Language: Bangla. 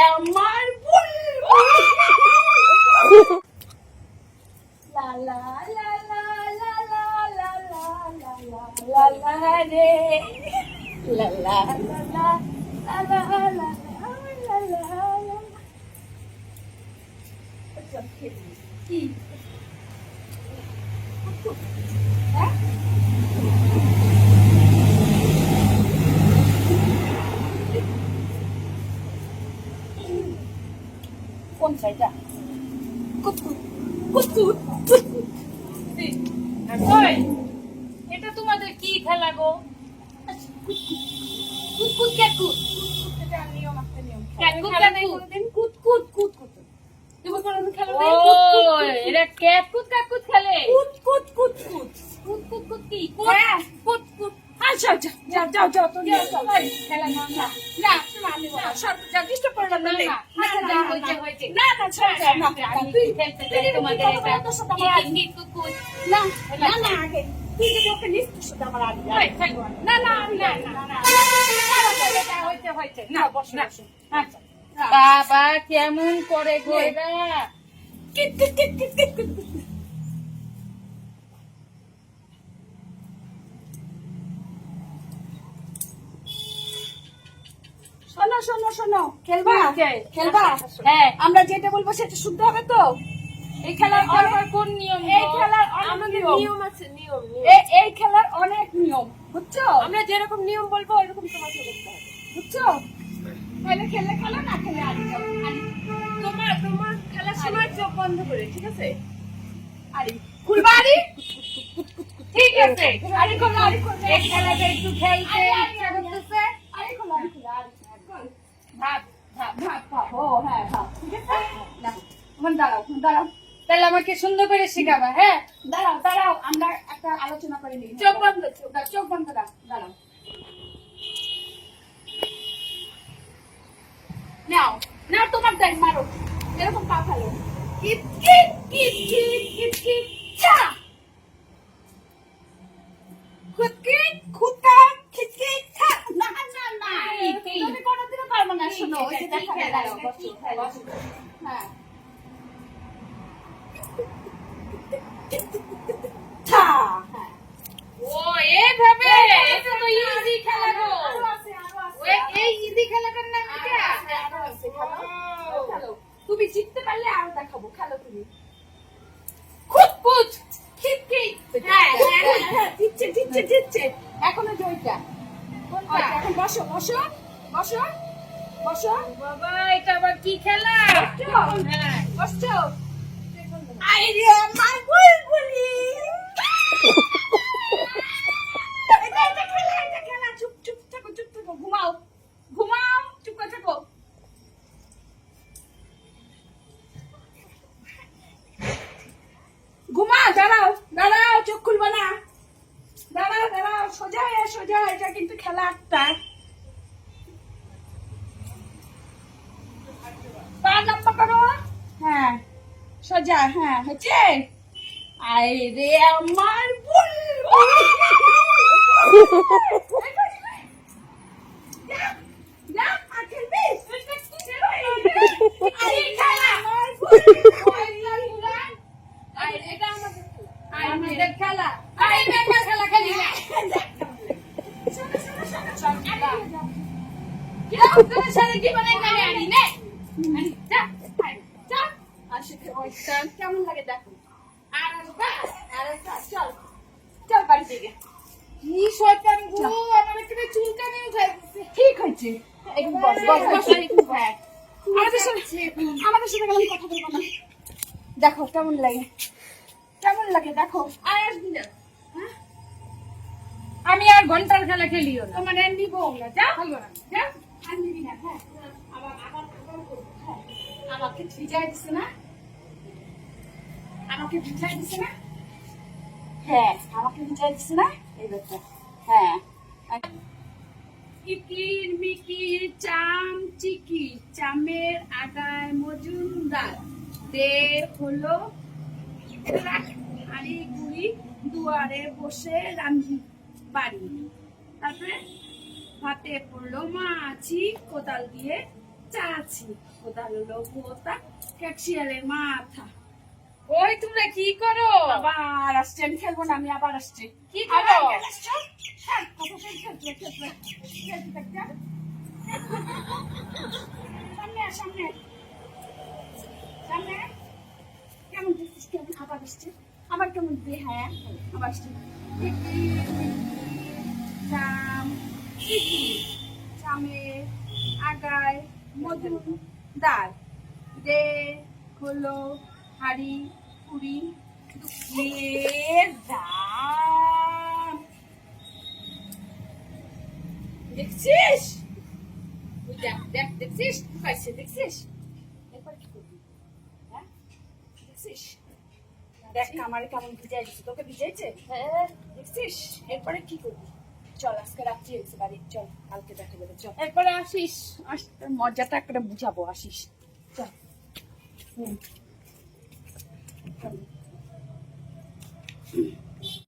আমার বুলবুল লা লা লা লা লা লা লা লা লা লা লা রে লা লা লা লা লা লা লা লা লা লা কি হ্যাঁ কোন সাইডটা কুতকুত কুতকুত ওই, এটা তোমাদের কি খেলা গো? কুতকুত ক্যাটকুত এটা নিয়ম একটা নিয়ম ক্যাটকুত খেলা নেই ক্যাটকুত। কোনদিন কুতকুত কুতকুত তুমি কোনদিন খেলা নেই ও, কুতকুত এরা ক্যাটকুত কাকুত খেলে। কুতকুত কুতকুত কুত কুত কি? হ্যাঁ কুতকুত আচ্ছা আচ্ছা যাও যাও যাও তুমি খেলা না না না শোনা আমি বলা সব যা ডিস্টার্ব করে না না, না না, আচ্ছা, যা হয়েছে, হয়েছে। না না ছাড় যাও না আমি তুই খেলতে চাই তোমাদের এটা। কি, কি, কুত, কুত। না না না আগে তুই যদি ওকে নিস তুই শুধু আমার আগে ওই, খেলবো না। না না আমি না, না না, না না। এটা হয়েছে, হয়েছে। না, বসো না। বসো আচ্ছা। বাবা কেমন করে গো এরা? কিট কিট কিট কিট কিট কিট শোনো শোনো শোনো খেলবা Okay. খেলবা হ্যাঁ। আমরা যেটা বলবো সেটা শুনতে হবে তো এই খেলার আবার অনেক কোন নিয়ম এই গো? খেলার অনেক আমাদের নিয়ম নিয়ম আছে নিয়ম এই খেলার অনেক নিয়ম বুঝছো আমরা যেরকম নিয়ম বলবো ওইরকম তোমাকে করতে হবে বুঝছো তাহলে খেলে খেলো না খেলে আরি যাও আরি তোমার খেলার সময় চোখ বন্ধ করে ঠিক আছে আরি খুলবা আরি ঠিক আছে। আরি খোলো আরি খোলো এই খেলাটা একটু খেলতে ইচ্ছা করতেছে। আরি খোলো আরি খোলো আরি খোলো ভাব, ভাব। ভাত খাও ও হ্যাঁ হ্যাঁ ঠিক আছে না এখন দাঁড়াও দাঁড়াও তাহলে আমাকে সুন্দর করে শেখাবা, হ্যাঁ? দাঁড়াও দাঁড়াও আমরা একটা আলোচনা করে নিই চোখ বন্ধ, চোখ বন্ধ দাও দাঁড়াও নাও নাও তোমার দেখ মারো এরকম পা ফেলো কিট কিট কিট কিট কিট কিট ছা খুদ কিট খুদকা কিট কিট ছা না না না কি? তুমি কোনোদিনও পারবে না শোনো ওই যে কি দেখা খেলা? দাঁড়াও এটা কি খেলা? হ্যাঁ ছা হ্যাঁ ও, এইভাবে? এটা তো easy খেলা গো। আরো আছে আরো আছে এই easy খেলাটার নাম এটা? আরো আছে খেলো খেলো তুমি জিততে পারলে আরো দেখাবো খেলো তুমি খুদ খুদ খিট খিট হ্যাঁ হ্যাঁ হ্যাঁ জিতছে জিতছে জিতছে এখনো জয়টা কোনটা? এখন বসো বসো বসো বসো বাবা, এটা আবার কি খেলা? হ্যাঁ। বসছো আরে আমার বুলবুলি এটা খেলা চুপ চুপ থাকো ঘুমাও ঘুমাও চুপ করে থাকো ঘুমা দাঁড়াও দাঁড়াও চোখ খুলবো না দাঁড়াও দাঁড়াও সোজা সোজা এটা কিন্তু খেলা একটা পা লম্বা করো হ্যাঁ সোজা হ্যাঁ হচ্ছে আরে আমার বুলবুল না আর খেলবি আরে খেলা আমার বুলবুল এটা আমাদের আমাদের খেলা এই বেকার খেলা খেলি না। তোমার সাথে জীবনে গাড়ি আনি নে কেমন লাগে দেখো আর চল চল বাড়ি থেকে কি শয়তান গো, আমার এখানে চুলকানি উঠাই দিছে। ঠিক হয়েছে একটু বস বস বস হ্যাঁ আমাদের সাথে গেলাম কথা বলবো না দেখো কেমন লাগে দেখো আর আসবি না হ্যাঁ আমি আর ঘন্টার খেলা খেলিও না। তোমার আর নিবো না যা খেলবো না। যা আর নিবি না হ্যাঁ আবার করবো হ্যাঁ আমাকে ভিজাই দিছে না আমাকে ভিজাই দিছে না হ্যাঁ আমাকে ভিজাই দিছে না এই ব্যাপারটা হ্যাঁ কিকির মিকির চাম চিকি চামের আগায় মজুমদার দে হলো হাড়ি গুড়ি দুয়ারে বসে রান্ধি বাড়ি তারপরে হাতে পড়লো মাছি কোদাল দিয়ে চাচি কোদাল লোকতা ক্যাকশিয়ালের মাথা। ওই তোমরা কি করো? আবার আসছে, আমি খেলবো না, আমি আবার আসছি। কি করো? আবার গেলে আসছো? হ্যাঁ, কত খেলতে থাকতে। সামনে আয়, সামনে আয়। সামনে আয়। কেমন দেখছিস, কেমন আবার আসছে, আবার কেমন বেহায়া আবার আসছে। চাম চামের আগায় মধুর ডাল দে হলো হাড়ি পুরি দাম। দেখছিস, ওই দেখ দেখ, দেখছিস পাইছে, দেখছিস এরপরে কি করবি? হ্যাঁ দেখছিস, দেখ আমার কেমন ভিজাই দিচ্ছে, তোকে ভিজাইছে? হ্যাঁ দেখছিস এরপরে কি করবি? চল আজকে রাত্রি হয়েছে বাড়ি, চল কালকে দেখা যাবে, চল এরপরে আসিস। মজাটা একটা বুঝাবো, আসিস চল। চল।